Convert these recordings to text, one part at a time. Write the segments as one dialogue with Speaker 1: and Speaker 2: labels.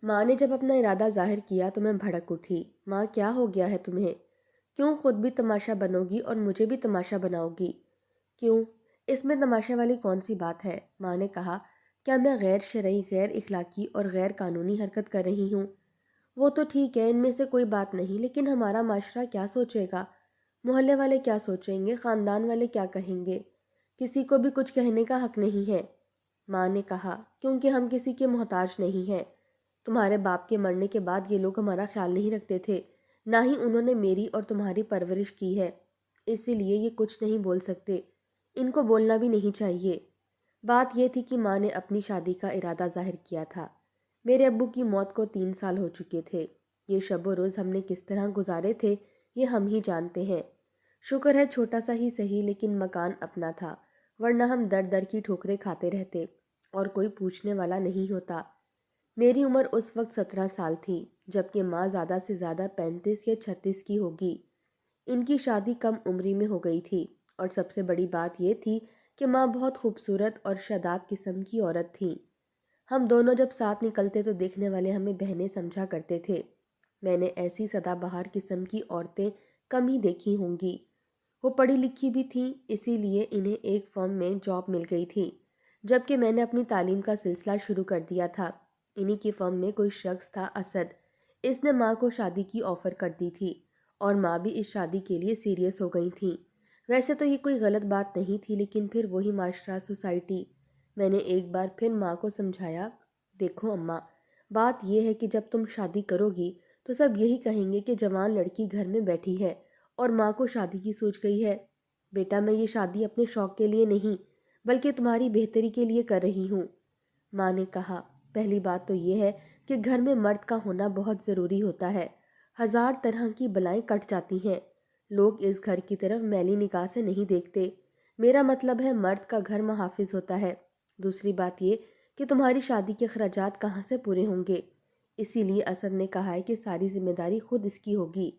Speaker 1: ماں نے جب اپنا ارادہ ظاہر کیا تو میں بھڑک اٹھی۔ ماں، کیا ہو گیا ہے تمہیں؟ کیوں خود بھی تماشا بنو گی اور مجھے بھی تماشا بناؤ گی؟ کیوں؟ اس میں تماشا والی کون سی بات ہے؟ ماں نے کہا، کیا میں غیر شرعی، غیر اخلاقی اور غیر قانونی حرکت کر رہی ہوں؟ وہ تو ٹھیک ہے، ان میں سے کوئی بات نہیں، لیکن ہمارا معاشرہ کیا سوچے گا؟ محلے والے کیا سوچیں گے؟ خاندان والے کیا کہیں گے؟ کسی کو بھی کچھ کہنے کا حق نہیں ہے۔ ماں نے کہا، کیونکہ ہم کسی کے محتاج نہیں ہیں۔ تمہارے باپ کے مرنے کے بعد یہ لوگ ہمارا خیال نہیں رکھتے تھے، نہ ہی انہوں نے میری اور تمہاری پرورش کی ہے، اسی لیے یہ کچھ نہیں بول سکتے، ان کو بولنا بھی نہیں چاہیے۔ بات یہ تھی کہ ماں نے اپنی شادی کا ارادہ ظاہر کیا تھا۔ میرے ابو کی موت کو 3 سال ہو چکے تھے۔ یہ شب و روز ہم نے کس طرح گزارے تھے یہ ہم ہی جانتے ہیں۔ شکر ہے چھوٹا سا ہی صحیح، لیکن مکان اپنا تھا، ورنہ ہم در در کی ٹھوکریں کھاتے رہتے اور کوئی پوچھنے والا نہیں ہوتا۔ میری عمر اس وقت 17 سال تھی، جبکہ ماں زیادہ سے زیادہ 35 یا 36 کی ہوگی۔ ان کی شادی کم عمری میں ہو گئی تھی، اور سب سے بڑی بات یہ تھی کہ ماں بہت خوبصورت اور شاداب قسم کی عورت تھی۔ ہم دونوں جب ساتھ نکلتے تو دیکھنے والے ہمیں بہنیں سمجھا کرتے تھے۔ میں نے ایسی سدا بہار قسم کی عورتیں کم ہی دیکھی ہوں گی۔ وہ پڑھی لکھی بھی تھیں، اسی لیے انہیں ایک فرم میں جاب مل گئی تھی، جبکہ میں نے اپنی تعلیم کا سلسلہ شروع کر دیا تھا۔ انہی کی فرم میں کوئی شخص تھا، اسد۔ اس نے ماں کو شادی کی آفر کر دی تھی، اور ماں بھی اس شادی کے لیے سیریس ہو گئی تھیں۔ ویسے تو یہ کوئی غلط بات نہیں تھی، لیکن پھر وہی معاشرہ، سوسائٹی۔ میں نے ایک بار پھر ماں کو سمجھایا، دیکھو اماں، بات یہ ہے کہ جب تم شادی کرو گی تو سب یہی کہیں گے کہ جوان لڑکی گھر میں بیٹھی ہے اور ماں کو شادی کی سوچ گئی ہے۔ بیٹا، میں یہ شادی اپنے شوق کے لیے نہیں بلکہ تمہاری بہتری کے لیے کر رہی ہوں۔ ماں نے کہا، پہلی بات تو یہ ہے کہ گھر میں مرد کا ہونا بہت ضروری ہوتا ہے۔ 1000 طرح کی بلائیں کٹ جاتی ہیں۔ لوگ اس گھر کی طرف میلی نگاہ سے نہیں دیکھتے۔ میرا مطلب ہے مرد کا گھر محافظ ہوتا ہے۔ دوسری بات یہ کہ تمہاری شادی کے اخراجات کہاں سے پورے ہوں گے؟ اسی لیے اسد نے کہا ہے کہ ساری ذمہ داری خود اس کی ہوگی۔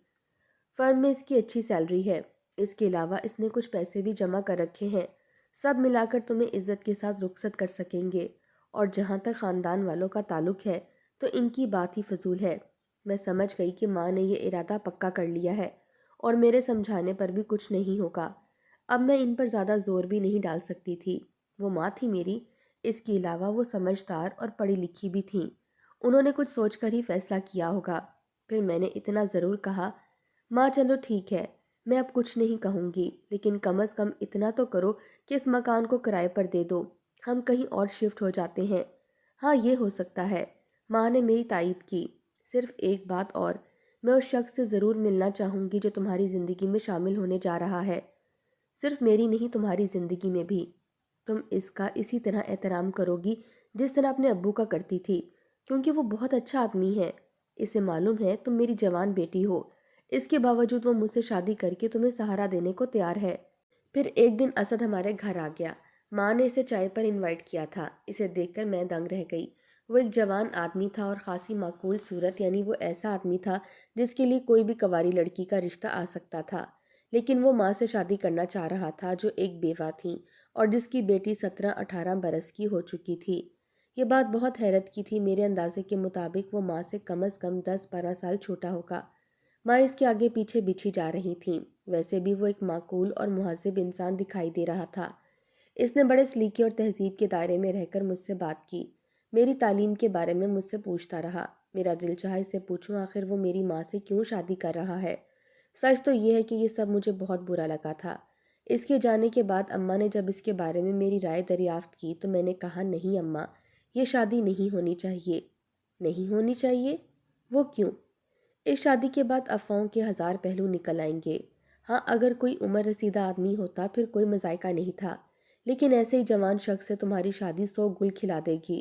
Speaker 1: فرم میں اس کی اچھی سیلری ہے، اس کے علاوہ اس نے کچھ پیسے بھی جمع کر رکھے ہیں۔ سب ملا کر تمہیں عزت کے ساتھ رخصت کر سکیں گے، اور جہاں تک خاندان والوں کا تعلق ہے تو ان کی بات ہی فضول ہے۔ میں سمجھ گئی کہ ماں نے یہ ارادہ پکا کر لیا ہے، اور میرے سمجھانے پر بھی کچھ نہیں ہوگا۔ اب میں ان پر زیادہ زور بھی نہیں ڈال سکتی تھی۔ وہ ماں تھی میری، اس کے علاوہ وہ سمجھدار اور پڑھی لکھی بھی تھیں۔ انہوں نے کچھ سوچ کر ہی فیصلہ کیا ہوگا۔ پھر میں نے اتنا ضرور کہا، ماں چلو ٹھیک ہے، میں اب کچھ نہیں کہوں گی، لیکن کم از کم اتنا تو کرو کہ اس مکان کو کرائے پر دے دو، ہم کہیں اور شفٹ ہو جاتے ہیں۔ ہاں، یہ ہو سکتا ہے۔ ماں نے میری تائید کی۔ صرف ایک بات اور، میں اس شخص سے ضرور ملنا چاہوں گی جو تمہاری زندگی میں شامل ہونے جا رہا ہے۔ صرف میری نہیں، تمہاری زندگی میں بھی۔ تم اس کا اسی طرح احترام کرو گی جس طرح اپنے ابو کا کرتی تھی، کیونکہ وہ بہت اچھا آدمی ہے۔ اسے معلوم ہے تم میری جوان بیٹی ہو، اس کے باوجود وہ مجھ سے شادی کر کے تمہیں سہارا دینے کو تیار ہے۔ پھر ایک دن اسد ہمارے گھر آ گیا۔ ماں نے اسے چائے پر انوائٹ کیا تھا۔ اسے دیکھ کر میں دنگ رہ گئی۔ وہ ایک جوان آدمی تھا اور خاصی معقول صورت، یعنی وہ ایسا آدمی تھا جس کے لیے کوئی بھی کنواری لڑکی کا رشتہ آ سکتا تھا، لیکن وہ ماں سے شادی کرنا چاہ رہا تھا جو ایک بیوہ تھی اور جس کی بیٹی 17-18 برس کی ہو چکی تھی۔ یہ بات بہت حیرت کی تھی۔ میرے اندازے کے مطابق وہ ماں سے کم از کم 10-12 سال چھوٹا ہوگا۔ ماں اس کے آگے پیچھے بچھی جا رہی تھیں۔ ویسے بھی وہ ایک معقول اور مہذب انسان دکھائی دے رہا تھا۔ اس نے بڑے سلیقے اور تہذیب کے دائرے میں رہ کر مجھ سے بات کی۔ میری تعلیم کے بارے میں مجھ سے پوچھتا رہا۔ میرا دل چاہا اس سے پوچھوں آخر وہ میری ماں سے کیوں شادی کر رہا ہے۔ سچ تو یہ ہے کہ یہ سب مجھے بہت برا لگا تھا۔ اس کے جانے کے بعد اماں نے جب اس کے بارے میں میری رائے دریافت کی تو میں نے کہا، نہیں اماں، یہ شادی نہیں ہونی چاہیے۔ نہیں ہونی چاہیے؟ وہ کیوں؟ اس شادی کے بعد افواہوں کے 1000 پہلو نکل آئیں گے۔ ہاں، اگر کوئی عمر رسیدہ آدمی ہوتا پھر کوئی مذائقہ نہیں تھا، لیکن ایسے ہی جوان شخص سے تمہاری شادی 100 گل کھلا دے گی۔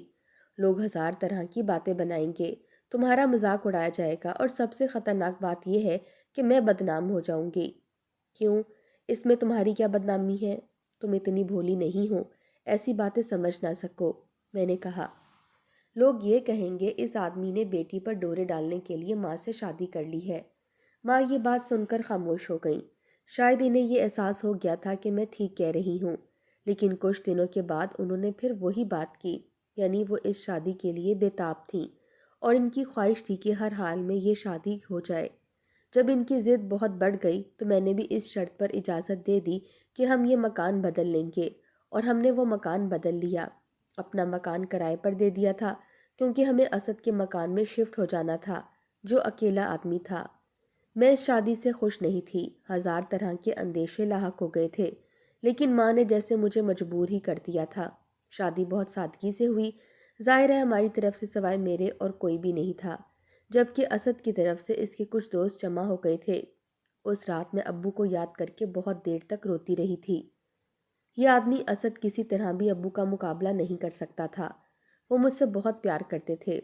Speaker 1: لوگ 1000 طرح کی باتیں بنائیں گے، تمہارا مذاق اڑایا جائے گا، اور سب سے خطرناک بات یہ ہے کہ میں بدنام ہو جاؤں گی۔ کیوں؟ اس میں تمہاری کیا بدنامی ہے؟ تم اتنی بھولی نہیں ہو، ایسی باتیں سمجھ نہ سکو۔ میں نے کہا، لوگ یہ کہیں گے اس آدمی نے بیٹی پر ڈورے ڈالنے کے لیے ماں سے شادی کر لی ہے۔ ماں یہ بات سن کر خاموش ہو گئیں۔ شاید انہیں یہ احساس ہو گیا تھا کہ میں ٹھیک کہہ رہی ہوں، لیکن کچھ دنوں کے بعد انہوں نے پھر وہی بات کی، یعنی وہ اس شادی کے لیے بے تاب تھیں، اور ان کی خواہش تھی کہ ہر حال میں یہ شادی ہو جائے۔ جب ان کی ضد بہت بڑھ گئی تو میں نے بھی اس شرط پر اجازت دے دی کہ ہم یہ مکان بدل لیں گے، اور ہم نے وہ مکان بدل لیا۔ اپنا مکان کرائے پر دے دیا تھا کیونکہ ہمیں اسد کے مکان میں شفٹ ہو جانا تھا، جو اکیلا آدمی تھا۔ میں اس شادی سے خوش نہیں تھی، ہزار طرح کے اندیشے لاحق ہو گئے تھے، لیکن ماں نے جیسے مجھے مجبور ہی کر دیا تھا۔ شادی بہت سادگی سے ہوئی، ظاہر ہے ہماری طرف سے سوائے میرے اور کوئی بھی نہیں تھا، جبکہ اسد کی طرف سے اس کے کچھ دوست جمع ہو گئے تھے۔ اس رات میں ابو کو یاد کر کے بہت دیر تک روتی رہی تھی۔ یہ آدمی اسد کسی طرح بھی ابو کا مقابلہ نہیں کر سکتا تھا۔ وہ مجھ سے بہت پیار کرتے تھے،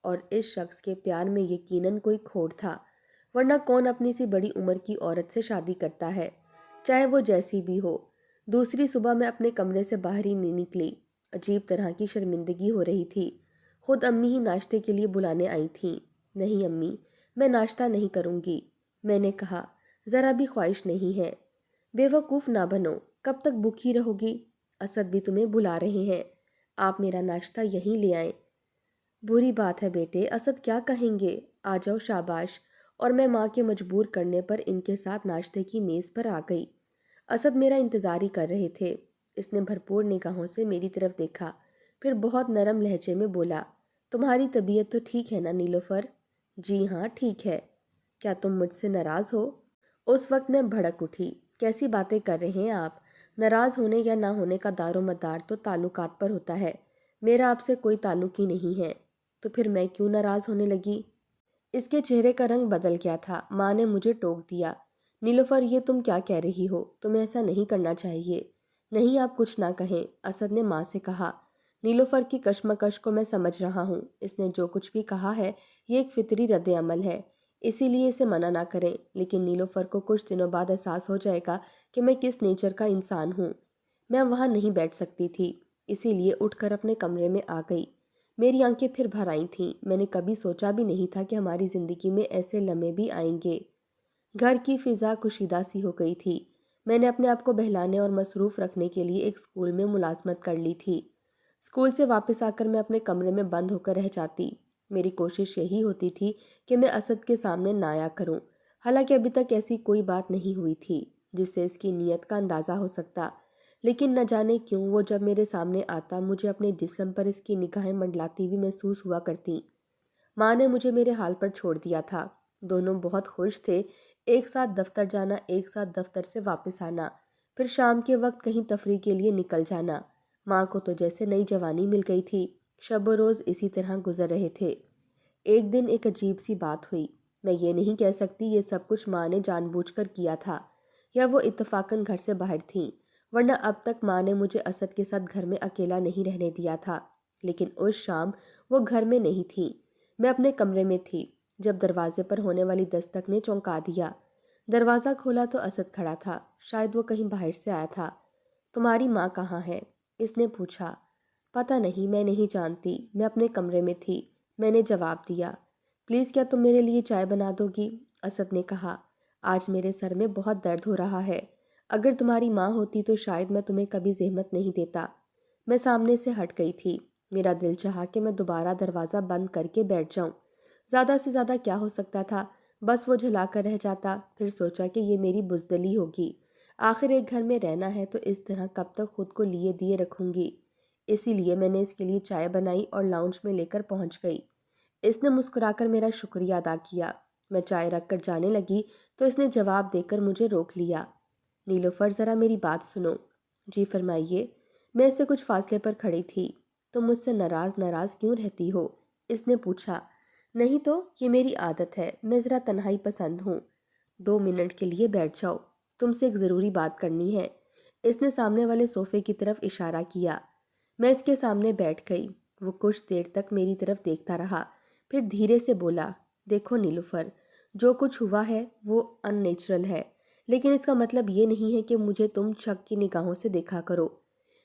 Speaker 1: اور اس شخص کے پیار میں یقیناً کوئی کھوٹ تھا، ورنہ کون اپنی سی بڑی عمر کی عورت سے شادی کرتا ہے، چاہے وہ جیسی بھی ہو۔ دوسری صبح میں اپنے کمرے سے باہر ہی نہیں نکلی، عجیب طرح کی شرمندگی ہو رہی تھی۔ خود امی ہی ناشتے کے لیے بلانے آئی تھیں۔ نہیں امی، میں ناشتہ نہیں کروں گی، میں نے کہا، ذرا بھی خواہش نہیں ہے۔ بے وقوف نہ بنو، کب تک بھوکی رہو گی؟ اسد بھی تمہیں بلا رہے ہیں، آپ میرا ناشتہ یہیں لے آئیں۔ بری بات ہے بیٹے، اسد کیا کہیں گے؟ آ جاؤ، شاباش۔ اور میں ماں کے مجبور کرنے پر ان کے ساتھ ناشتے کی میز پر آ گئی۔ اسد میرا انتظار ہی کر رہے تھے۔ اس نے بھرپور نگاہوں سے میری طرف دیکھا، پھر بہت نرم لہجے میں بولا، تمہاری طبیعت تو ٹھیک ہے نا نیلوفر؟ جی ہاں ٹھیک ہے۔ کیا تم مجھ سے ناراض ہو؟ اس وقت میں بھڑک اٹھی، کیسی باتیں کر رہے ہیں آپ؟ ناراض ہونے یا نہ ہونے کا دار و مدار تو تعلقات پر ہوتا ہے، میرا آپ سے کوئی تعلق ہی نہیں ہے، تو پھر میں کیوں ناراض ہونے لگی؟ اس کے چہرے کا رنگ بدل گیا تھا۔ ماں نے مجھے ٹوک دیا، نیلوفر یہ تم کیا کہہ رہی ہو؟ تمہیں ایسا نہیں کرنا چاہیے۔ نہیں، آپ کچھ نہ کہیں، اسد نے ماں سے کہا۔ نیلوفر کی کشمکش کو میں سمجھ رہا ہوں، اس نے جو کچھ بھی کہا ہے یہ ایک فطری رد عمل ہے، اسی لیے اسے منع نہ کریں، لیکن نیلوفر کو کچھ دنوں بعد احساس ہو جائے گا کہ میں کس نیچر کا انسان ہوں۔ میں وہاں نہیں بیٹھ سکتی تھی، اسی لیے اٹھ کر اپنے کمرے میں آ گئی۔ میری آنکھیں پھر بھر آئی تھیں، میں نے کبھی سوچا بھی نہیں تھا کہ ہماری زندگی میں ایسے لمحے بھی آئیں گے۔ گھر کی فضا کشیدہ سی ہو گئی تھی۔ میں نے اپنے آپ کو بہلانے اور مصروف رکھنے کے لیے ایک اسکول میں ملازمت کر لی تھی۔ اسکول سے واپس آ کر میں اپنے کمرے میں بند ہو کر رہ جاتی۔ میری کوشش یہی ہوتی تھی کہ میں اسد کے سامنے نہ آیا کروں، حالانکہ ابھی تک ایسی کوئی بات نہیں ہوئی تھی جس سے اس کی نیت کا اندازہ ہو سکتا، لیکن نہ جانے کیوں وہ جب میرے سامنے آتا مجھے اپنے جسم پر اس کی نگاہیں منڈلاتی ہوئی محسوس ہوا کرتی۔ ماں نے مجھے میرے حال پر چھوڑ دیا تھا، دونوں بہت خوش تھے، ایک ساتھ دفتر جانا، ایک ساتھ دفتر سے واپس آنا، پھر شام کے وقت کہیں تفریح کے لیے نکل جانا۔ ماں کو تو جیسے نئی جوانی مل گئی تھی، شب و روز اسی طرح گزر رہے تھے۔ ایک دن ایک عجیب سی بات ہوئی۔ میں یہ نہیں کہہ سکتی یہ سب کچھ ماں نے جان بوجھ کر کیا تھا یا وہ اتفاقاً گھر سے باہر تھیں، ورنہ اب تک ماں نے مجھے اسد کے ساتھ گھر میں اکیلا نہیں رہنے دیا تھا۔ لیکن اس شام وہ گھر میں نہیں تھی، میں اپنے کمرے میں تھی، جب دروازے پر ہونے والی دستک نے چونکا دیا۔ دروازہ کھولا تو اسد کھڑا تھا، شاید وہ کہیں باہر سے آیا تھا۔ تمہاری ماں کہاں ہے؟ اس نے پوچھا۔ پتہ نہیں، میں نہیں جانتی، میں اپنے کمرے میں تھی، میں نے جواب دیا۔ پلیز کیا تم میرے لیے چائے بنا دو گی؟ اسد نے کہا، آج میرے سر میں بہت درد ہو رہا ہے، اگر تمہاری ماں ہوتی تو شاید میں تمہیں کبھی زحمت نہیں دیتا۔ میں سامنے سے ہٹ گئی تھی، میرا دل چاہا کہ میں دوبارہ دروازہ بند کر کے بیٹھ جاؤں، زیادہ سے زیادہ کیا ہو سکتا تھا، بس وہ جھلا کر رہ جاتا۔ پھر سوچا کہ یہ میری بزدلی ہوگی، آخر ایک گھر میں رہنا ہے تو اس طرح کب تک خود کو لیے دیے رکھوں گی، اسی لیے میں نے اس کے لیے چائے بنائی اور لاؤنج میں لے کر پہنچ گئی۔ اس نے مسکرا کر میرا شکریہ ادا کیا۔ میں چائے رکھ کر جانے لگی تو اس نے جواب دے کر مجھے روک لیا۔ نیلوفر، ذرا میری بات سنو۔ جی فرمائیے۔ میں اس سے کچھ فاصلے پر کھڑی تھی۔ تم مجھ سے ناراض کیوں رہتی ہو؟ اس نے پوچھا۔ نہیں تو، یہ میری عادت ہے، میں ذرا تنہائی پسند ہوں۔ 2 منٹ کے لیے بیٹھ جاؤ، تم سے ایک ضروری بات کرنی ہے۔ اس نے سامنے والے صوفے کی طرف اشارہ کیا۔ میں اس کے سامنے بیٹھ گئی۔ وہ کچھ دیر تک میری طرف دیکھتا رہا، پھر دھیرے سے بولا، دیکھو نیلوفر، جو کچھ ہوا ہے وہ ان نیچرل ہے، لیکن اس کا مطلب یہ نہیں ہے کہ مجھے تم شک کی نگاہوں سے دیکھا کرو۔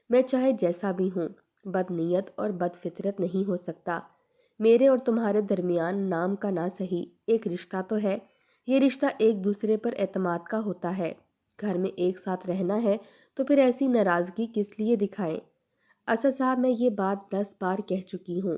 Speaker 1: میں چاہے جیسا بھی ہوں، بد نیت اور بد فطرت نہیں ہو سکتا۔ میرے اور تمہارے درمیان نام کا نہ سہی ایک رشتہ تو ہے، یہ رشتہ ایک دوسرے پر اعتماد کا ہوتا ہے۔ گھر میں ایک ساتھ رہنا ہے تو پھر ایسی ناراضگی کس لیے دکھائیں؟ اسد صاحب، میں یہ بات 10 بار کہہ چکی ہوں،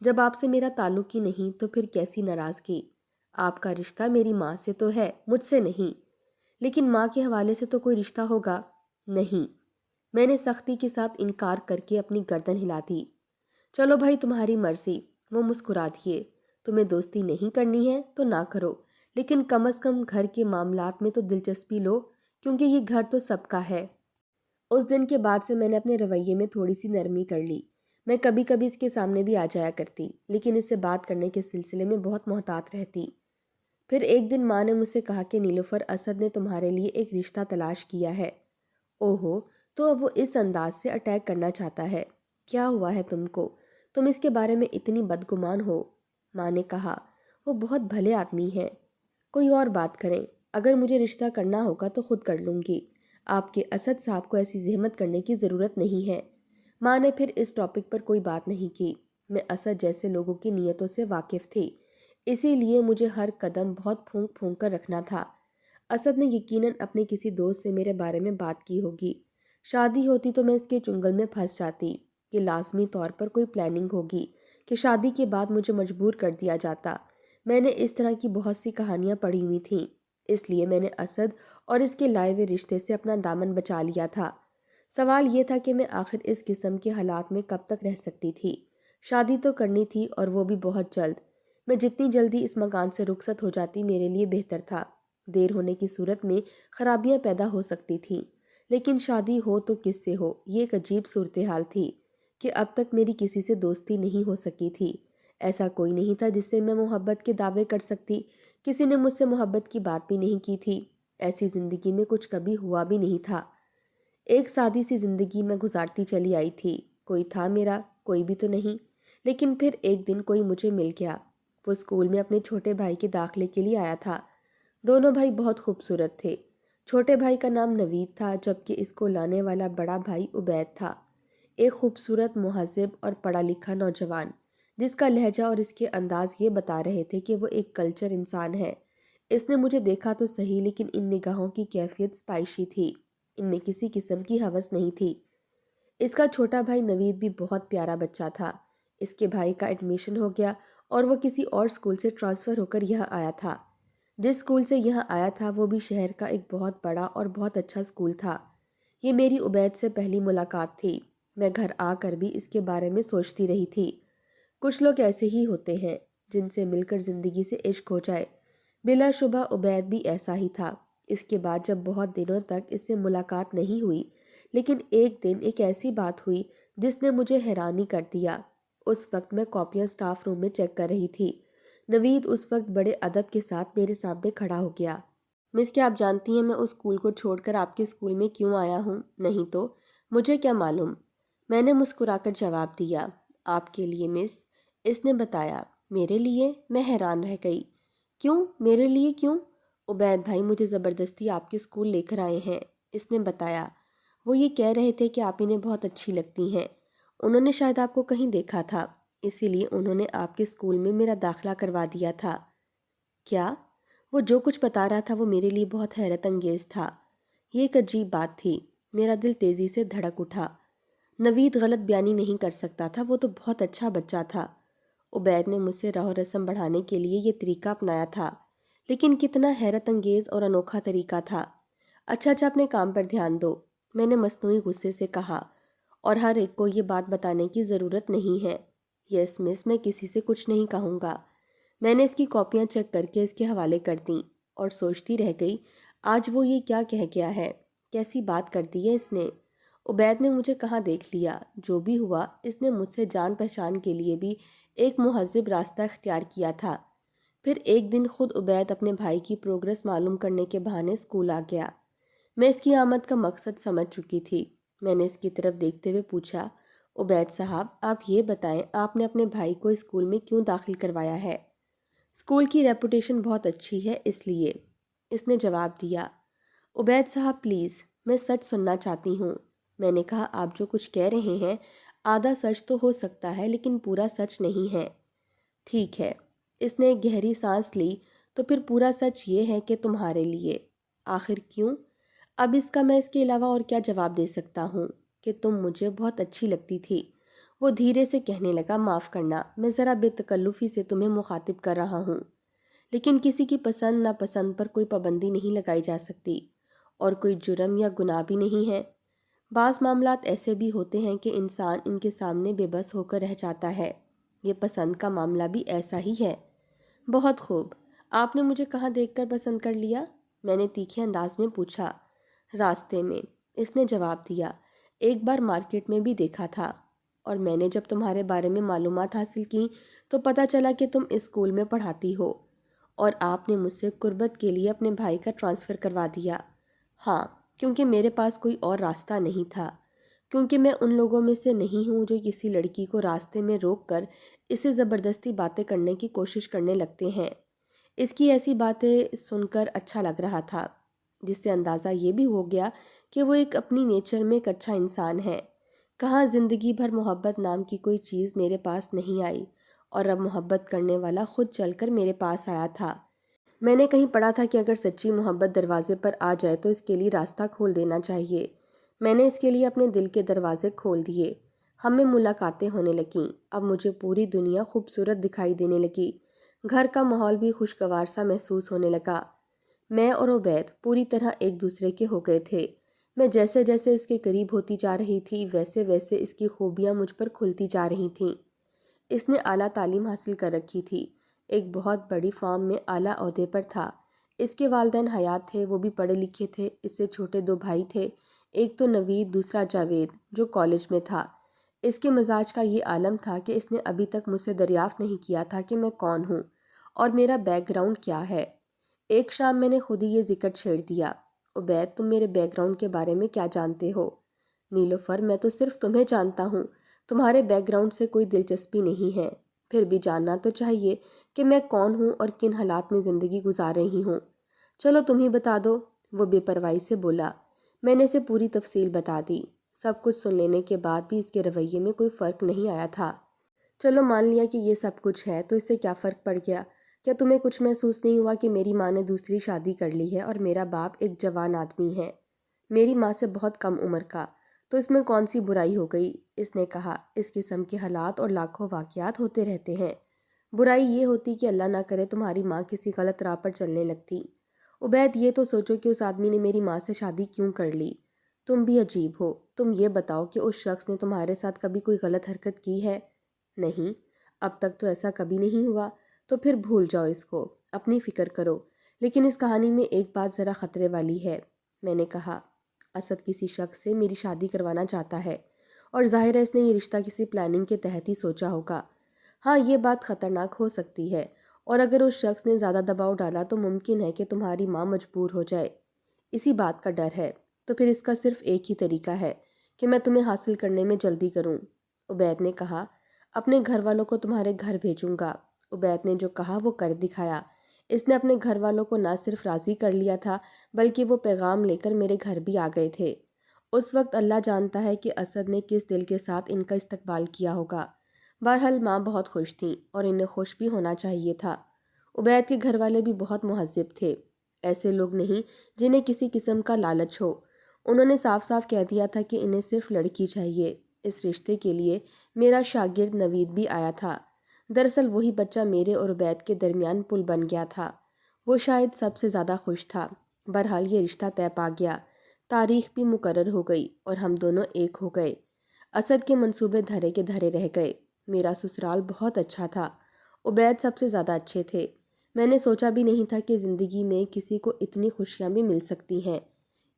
Speaker 1: جب آپ سے میرا تعلق ہی نہیں تو پھر کیسی ناراضگی؟ آپ کا رشتہ میری ماں سے تو ہے، مجھ سے نہیں۔ لیکن ماں کے حوالے سے تو کوئی رشتہ ہوگا؟ نہیں۔ میں نے سختی کے ساتھ انکار کر کے اپنی گردن ہلا دی۔ چلو بھائی، تمہاری مرضی۔ وہ مسکرا دیے۔ تمہیں دوستی نہیں کرنی ہے تو نہ کرو، لیکن کم از کم گھر کے معاملات میں تو دلچسپی لو، کیونکہ یہ گھر تو سب کا ہے۔ اس دن کے بعد سے میں نے اپنے رویے میں تھوڑی سی نرمی کر لی۔ میں کبھی کبھی اس کے سامنے بھی آ جایا کرتی، لیکن اس سے بات کرنے کے سلسلے میں بہت محتاط رہتی۔ پھر ایک دن ماں نے مجھ سے کہا کہ نیلوفر، اسد نے تمہارے لیے ایک رشتہ تلاش کیا ہے۔ اوہو، تو اب وہ اس انداز سے اٹیک کرنا چاہتا ہے؟ کیا ہوا ہے تم کو؟ تم اس کے بارے میں اتنی بدگمان ہو؟ ماں نے کہا، وہ بہت بھلے آدمی ہیں۔ کوئی اور بات کریں، اگر مجھے رشتہ کرنا ہوگا تو خود کر لوں گی۔ آپ کے اسد صاحب کو ایسی زحمت کرنے کی ضرورت نہیں ہے۔ ماں نے پھر اس ٹاپک پر کوئی بات نہیں کی۔ میں اسد جیسے لوگوں کی نیتوں سے واقف تھی، اسی لیے مجھے ہر قدم بہت پھونک پھونک کر رکھنا تھا۔ اسد نے یقیناً اپنے کسی دوست سے میرے بارے میں بات کی ہوگی۔ شادی ہوتی تو میں اس کے چنگل میں پھنس جاتی۔ یہ لازمی طور پر کوئی پلاننگ ہوگی کہ شادی کے بعد مجھے مجبور کر دیا جاتا۔ میں نے اس طرح کی بہت سی کہانیاں پڑھی ہوئی تھیں، اس لیے میں نے اسد اور اس کے لائے ہوئے رشتے سے اپنا دامن بچا لیا تھا۔ سوال یہ تھا کہ میں آخر اس قسم کے حالات میں کب تک رہ سکتی تھی؟ شادی تو کرنی تھی، اور وہ بھی بہت جلد۔ میں جتنی جلدی اس مکان سے رخصت ہو جاتی میرے لیے بہتر تھا۔ دیر ہونے کی صورت میں خرابیاں پیدا ہو سکتی تھیں، لیکن شادی ہو تو کس سے ہو؟ یہ ایک عجیب صورتحال تھی کہ اب تک میری کسی سے دوستی نہیں ہو سکی تھی۔ ایسا کوئی نہیں تھا جس سے میں محبت کے دعوے کر سکتی۔ کسی نے مجھ سے محبت کی بات بھی نہیں کی تھی۔ ایسی زندگی میں کچھ کبھی ہوا بھی نہیں تھا۔ ایک سادی سی زندگی میں گزارتی چلی آئی تھی۔ کوئی تھا میرا؟ کوئی بھی تو نہیں۔ لیکن پھر ایک دن کوئی مجھے مل گیا۔ وہ اسکول میں اپنے چھوٹے بھائی کے داخلے کے لیے آیا تھا۔ دونوں بھائی بہت خوبصورت تھے۔ چھوٹے بھائی کا نام نوید تھا، جبکہ اس کو لانے والا بڑا بھائی عبید تھا، ایک خوبصورت، مہذب اور پڑھا لکھا نوجوان، جس کا لہجہ اور اس کے انداز یہ بتا رہے تھے کہ وہ ایک کلچر انسان ہے۔ اس نے مجھے دیکھا تو صحیح، لیکن ان نگاہوں کی کیفیت ستائشی تھی، ان میں کسی قسم کی ہوس نہیں تھی۔ اس کا چھوٹا بھائی نوید بھی بہت پیارا بچہ تھا۔ اس کے بھائی کا ایڈمیشن ہو گیا اور وہ کسی اور اسکول سے ٹرانسفر ہو کر یہاں آیا تھا۔ جس اسکول سے یہاں آیا تھا وہ بھی شہر کا ایک بہت بڑا اور بہت اچھا اسکول تھا۔ یہ میری عبید سے پہلی ملاقات تھی۔ میں گھر آ کر بھی اس کے بارے میں سوچتی رہی تھی۔ کچھ لوگ ایسے ہی ہوتے ہیں جن سے مل کر زندگی سے عشق ہو جائے۔ بلا شبہ عبید بھی ایسا ہی تھا۔ اس کے بعد جب بہت دنوں تک اس سے ملاقات نہیں ہوئی، لیکن ایک دن ایک ایسی بات ہوئی جس نے مجھے حیرانی کر دیا۔ اس وقت میں کاپیاں اسٹاف روم میں چیک کر رہی تھی۔ نوید اس وقت بڑے ادب کے ساتھ میرے سامنے کھڑا ہو گیا۔ مس، کیا آپ جانتی ہیں میں اس اسکول کو چھوڑ کر آپ کے اسکول میں کیوں آیا ہوں؟ نہیں تو مجھے کیا معلوم، میں نے مسکرا کر جواب دیا۔ آپ کے لیے مس، اس نے بتایا۔ میرے لیے؟ میں حیران رہ گئی۔ کیوں میرے لیے کیوں؟ عبید بھائی مجھے زبردستی آپ کے اسکول لے کر آئے ہیں، اس نے بتایا۔ وہ یہ کہہ رہے تھے کہ آپ انہیں بہت اچھی لگتی ہیں۔ انہوں نے شاید آپ کو کہیں دیکھا تھا، اسی لیے انہوں نے آپ کے اسکول میں میرا داخلہ کروا دیا تھا۔ کیا؟ وہ جو کچھ بتا رہا تھا وہ میرے لیے بہت حیرت انگیز تھا۔ یہ ایک عجیب بات تھی۔ میرا دل تیزی سے دھڑک اٹھا۔ نوید غلط بیانی نہیں کر سکتا تھا، وہ تو بہت اچھا بچہ تھا۔ عبید نے مجھ سے رہو رسم بڑھانے کے لیے یہ طریقہ اپنایا تھا، لیکن کتنا حیرت انگیز اور انوکھا طریقہ تھا۔ اچھا اپنے کام پر دھیان دو، میں نے مصنوعی غصے سے کہا، اور ہر ایک کو یہ بات بتانے کی ضرورت نہیں ہے۔ یس مس، میں کسی سے کچھ نہیں کہوں گا۔ میں نے اس کی کاپیاں چیک کر کے اس کے حوالے کر دیں اور سوچتی رہ گئی، آج وہ یہ کیا کہہ گیا ہے؟ کیسی بات کر دی ہے اس نے؟ عبید نے مجھے کہاں دیکھ لیا؟ جو بھی ہوا، اس نے مجھ سے جان پہچان کے لیے بھی ایک مہذب راستہ اختیار کیا تھا۔ پھر ایک دن خود عبید اپنے بھائی کی پروگرس معلوم کرنے کے بہانے اسکول آ گیا۔ میں اس کی آمد کا مقصد سمجھ چکی تھی۔ میں نے اس کی طرف دیکھتے ہوئے پوچھا، عبید صاحب آپ یہ بتائیں آپ نے اپنے بھائی کو اسکول میں کیوں داخل کروایا ہے؟ اسکول کی ریپوٹیشن بہت اچھی ہے اس لیے، اس نے جواب دیا۔ عبید صاحب پلیز، میں سچ سننا چاہتی ہوں۔ میں نے کہا، آپ جو کچھ کہہ رہے ہیں آدھا سچ تو ہو سکتا ہے لیکن پورا سچ نہیں ہے۔ ٹھیک ہے، اس نے ایک گہری سانس لی، تو پھر پورا سچ یہ ہے کہ تمہارے لیے۔ آخر کیوں؟ اب اس کا میں اس کے علاوہ اور کیا جواب دے سکتا ہوں؟ کہ تم مجھے بہت اچھی لگتی تھی۔ وہ دھیرے سے کہنے لگا، معاف کرنا، میں ذرا بے تکلفی سے تمہیں مخاطب کر رہا ہوں، لیکن کسی کی پسند ناپسند پر کوئی پابندی نہیں لگائی جا سکتی، اور کوئی جرم یا گناہ بھی نہیں ہے۔ بعض معاملات ایسے بھی ہوتے ہیں کہ انسان ان کے سامنے بے بس ہو کر رہ جاتا ہے۔ یہ پسند کا معاملہ بھی ایسا ہی ہے۔ بہت خوب، آپ نے مجھے کہاں دیکھ کر پسند کر لیا؟ میں نے تیکھے انداز میں پوچھا۔ راستے میں، اس نے جواب دیا، ایک بار مارکیٹ میں بھی دیکھا تھا، اور میں نے جب تمہارے بارے میں معلومات حاصل کی تو پتہ چلا کہ تم اسکول میں پڑھاتی ہو، اور آپ نے مجھ سے قربت کے لیے اپنے بھائی کا ٹرانسفر کروا دیا۔ ہاں، کیونکہ میرے پاس کوئی اور راستہ نہیں تھا، کیونکہ میں ان لوگوں میں سے نہیں ہوں جو کسی لڑکی کو راستے میں روک کر اسے زبردستی باتیں کرنے کی کوشش کرنے لگتے ہیں۔ اس کی ایسی باتیں سن کر اچھا لگ رہا تھا، جس سے اندازہ یہ بھی ہو گیا کہ وہ ایک اپنی نیچر میں ایک اچھا انسان ہے۔ کہاں زندگی بھر محبت نام کی کوئی چیز میرے پاس نہیں آئی، اور اب محبت کرنے والا خود چل کر میرے پاس آیا تھا۔ میں نے کہیں پڑھا تھا کہ اگر سچی محبت دروازے پر آ جائے تو اس کے لیے راستہ کھول دینا چاہیے۔ میں نے اس کے لیے اپنے دل کے دروازے کھول دیے۔ ہم میں ملاقاتیں ہونے لگیں۔ اب مجھے پوری دنیا خوبصورت دکھائی دینے لگی۔ گھر کا ماحول بھی خوشگوار سا محسوس ہونے لگا۔ میں اور عبید پوری طرح ایک دوسرے کے ہو گئے تھے۔ میں جیسے جیسے اس کے قریب ہوتی جا رہی تھی، ویسے ویسے اس کی خوبیاں مجھ پر کھلتی جا رہی تھیں۔ اس نے اعلیٰ تعلیم حاصل کر رکھی تھی، ایک بہت بڑی فارم میں اعلیٰ عہدے پر تھا۔ اس کے والدین حیات تھے، وہ بھی پڑھے لکھے تھے۔ اس سے چھوٹے دو بھائی تھے، ایک تو نوید، دوسرا جاوید، جو کالج میں تھا۔ اس کے مزاج کا یہ عالم تھا کہ اس نے ابھی تک مجھ سے دریافت نہیں کیا تھا کہ میں کون ہوں اور میرا بیک گراؤنڈ کیا ہے۔ ایک شام میں نے خود ہی یہ ذکر چھیڑ دیا، عبید تم میرے بیک گراؤنڈ کے بارے میں کیا جانتے ہو؟ نیلوفر میں تو صرف تمہیں جانتا ہوں، تمہارے بیک گراؤنڈ سے کوئی دلچسپی نہیں ہے، پھر بھی جاننا تو چاہیے کہ میں کون ہوں اور کن حالات میں زندگی گزار رہی ہوں۔ چلو تم ہی بتا دو، وہ بے پرواہی سے بولا۔ میں نے اسے پوری تفصیل بتا دی۔ سب کچھ سن لینے کے بعد بھی اس کے رویے میں کوئی فرق نہیں آیا تھا۔ چلو مان لیا کہ یہ سب کچھ ہے، تو اس سے کیا فرق پڑ گیا؟ کیا تمہیں کچھ محسوس نہیں ہوا کہ میری ماں نے دوسری شادی کر لی ہے اور میرا باپ ایک جوان آدمی ہے، میری ماں سے بہت کم عمر کا؟ تو اس میں کون سی برائی ہو گئی؟ اس نے کہا، اس قسم کے حالات اور لاکھوں واقعات ہوتے رہتے ہیں۔ برائی یہ ہوتی کہ اللہ نہ کرے تمہاری ماں کسی غلط راہ پر چلنے لگتی۔ عبید یہ تو سوچو کہ اس آدمی نے میری ماں سے شادی کیوں کر لی؟ تم بھی عجیب ہو، تم یہ بتاؤ کہ اس شخص نے تمہارے ساتھ کبھی کوئی غلط حرکت کی ہے؟ نہیں، اب تک تو ایسا کبھی نہیں ہوا۔ تو پھر بھول جاؤ اس کو، اپنی فکر کرو۔ لیکن اس کہانی میں ایک بات ذرا خطرے والی ہے، میں نے کہا۔ اسد کسی شخص سے میری شادی کروانا چاہتا ہے، اور ظاہر ہے اس نے یہ رشتہ کسی پلاننگ کے تحت ہی سوچا ہوگا۔ ہاں، یہ بات خطرناک ہو سکتی ہے، اور اگر اس شخص نے زیادہ دباؤ ڈالا تو ممکن ہے کہ تمہاری ماں مجبور ہو جائے۔ اسی بات کا ڈر ہے، تو پھر اس کا صرف ایک ہی طریقہ ہے کہ میں تمہیں حاصل کرنے میں جلدی کروں۔ عبید نے کہا، اپنے گھر والوں کو تمہارے گھر بھیجوں گا۔ عبید نے جو کہا وہ کر دکھایا۔ اس نے اپنے گھر والوں کو نہ صرف راضی کر لیا تھا، بلکہ وہ پیغام لے کر میرے گھر بھی آ گئے تھے۔ اس وقت اللہ جانتا ہے کہ اسد نے کس دل کے ساتھ ان کا استقبال کیا ہوگا۔ بہرحال ماں بہت خوش تھیں، اور انہیں خوش بھی ہونا چاہیے تھا۔ عبید کے گھر والے بھی بہت مہذب تھے، ایسے لوگ نہیں جنہیں کسی قسم کا لالچ ہو۔ انہوں نے صاف صاف کہہ دیا تھا کہ انہیں صرف لڑکی چاہیے۔ اس رشتے کے لیے میرا شاگرد نوید بھی آیا تھا۔ دراصل وہی بچہ میرے اور عبید کے درمیان پل بن گیا تھا۔ وہ شاید سب سے زیادہ خوش تھا۔ بہرحال یہ رشتہ طے پا گیا، تاریخ بھی مقرر ہو گئی، اور ہم دونوں ایک ہو گئے۔ اسد کے منصوبے دھرے کے دھرے رہ گئے۔ میرا سسرال بہت اچھا تھا، عبید سب سے زیادہ اچھے تھے۔ میں نے سوچا بھی نہیں تھا کہ زندگی میں کسی کو اتنی خوشیاں بھی مل سکتی ہیں۔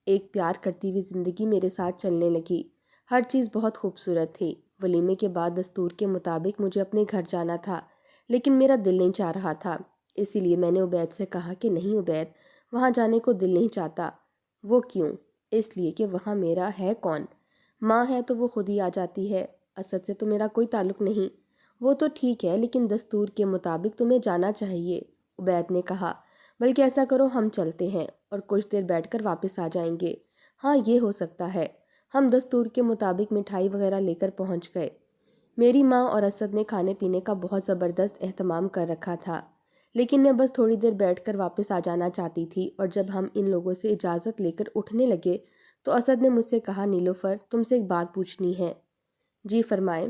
Speaker 1: ایک پیار کرتی ہوئی زندگی میرے ساتھ چلنے لگی۔ ہر چیز بہت خوبصورت تھی۔ ولیمے کے بعد دستور کے مطابق مجھے اپنے گھر جانا تھا، لیکن میرا دل نہیں چاہ رہا تھا۔ اسی لیے میں نے عبید سے کہا کہ نہیں عبید، وہاں جانے کو دل نہیں چاہتا۔ وہ کیوں؟ اس لیے کہ وہاں میرا ہے کون؟ ماں ہے تو وہ خود ہی آ جاتی ہے۔ اسد سے تو میرا کوئی تعلق نہیں۔ وہ تو ٹھیک ہے، لیکن دستور کے مطابق تمہیں جانا چاہیے، عبید نے کہا۔ بلکہ ایسا کرو، ہم چلتے ہیں اور کچھ دیر بیٹھ کر واپس آ جائیں گے۔ ہاں، یہ ہو سکتا ہے۔ ہم دستور کے مطابق مٹھائی وغیرہ لے کر پہنچ گئے۔ میری ماں اور اسد نے کھانے پینے کا بہت زبردست اہتمام کر رکھا تھا، لیکن میں بس تھوڑی دیر بیٹھ کر واپس آ جانا چاہتی تھی، اور جب ہم ان لوگوں سے اجازت لے کر اٹھنے لگے تو اسد نے مجھ سے کہا نیلوفر تم سے ایک بات پوچھنی ہے۔ جی فرمائیں۔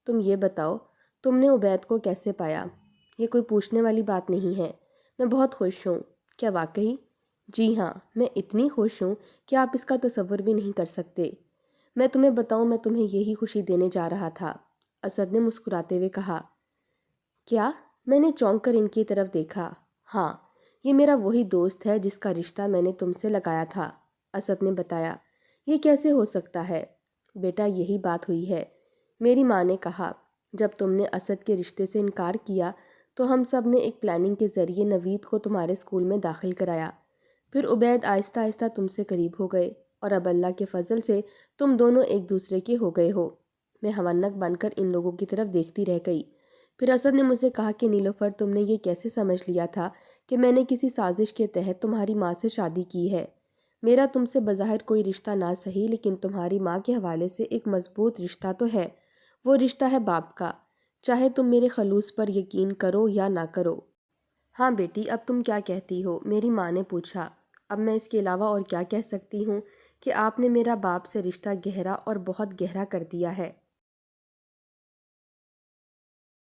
Speaker 1: تم یہ بتاؤ تم نے عبید کو کیسے پایا؟ یہ کوئی پوچھنے والی بات نہیں ہے، میں بہت خوش ہوں۔ کیا واقعی؟ جی ہاں، میں اتنی خوش ہوں کہ آپ اس کا تصور بھی نہیں کر سکتے۔ میں تمہیں بتاؤں میں تمہیں یہی خوشی دینے جا رہا تھا، اسد نے مسکراتے ہوئے کہا۔ کیا؟ میں نے چونک کر ان کی طرف دیکھا۔ ہاں، یہ میرا وہی دوست ہے جس کا رشتہ میں نے تم سے لگایا تھا، اسد نے بتایا۔ یہ کیسے ہو سکتا ہے؟ بیٹا یہی بات ہوئی ہے، میری ماں نے کہا۔ جب تم نے اسد کے رشتے سے انکار کیا تو ہم سب نے ایک پلاننگ کے ذریعے نوید کو تمہارے اسکول میں داخل کرایا۔ پھر عبید آہستہ آہستہ تم سے قریب ہو گئے اور اب اللہ کے فضل سے تم دونوں ایک دوسرے کے ہو گئے ہو۔ میں ہونک بن کر ان لوگوں کی طرف دیکھتی رہ گئی۔ پھر اسد نے مجھ سے کہا کہ نیلوفر تم نے یہ کیسے سمجھ لیا تھا کہ میں نے کسی سازش کے تحت تمہاری ماں سے شادی کی ہے؟ میرا تم سے بظاہر کوئی رشتہ نہ صحیح لیکن تمہاری ماں کے حوالے سے ایک مضبوط رشتہ تو ہے، وہ رشتہ ہے باپ کا، چاہے تم میرے خلوص پر یقین کرو یا نہ کرو۔ ہاں بیٹی، اب تم کیا کہتی ہو؟ میری ماں نے پوچھا۔ اب میں اس کے علاوہ اور کیا کہہ سکتی ہوں کہ آپ نے میرا باپ سے رشتہ گہرا اور بہت گہرا کر دیا ہے۔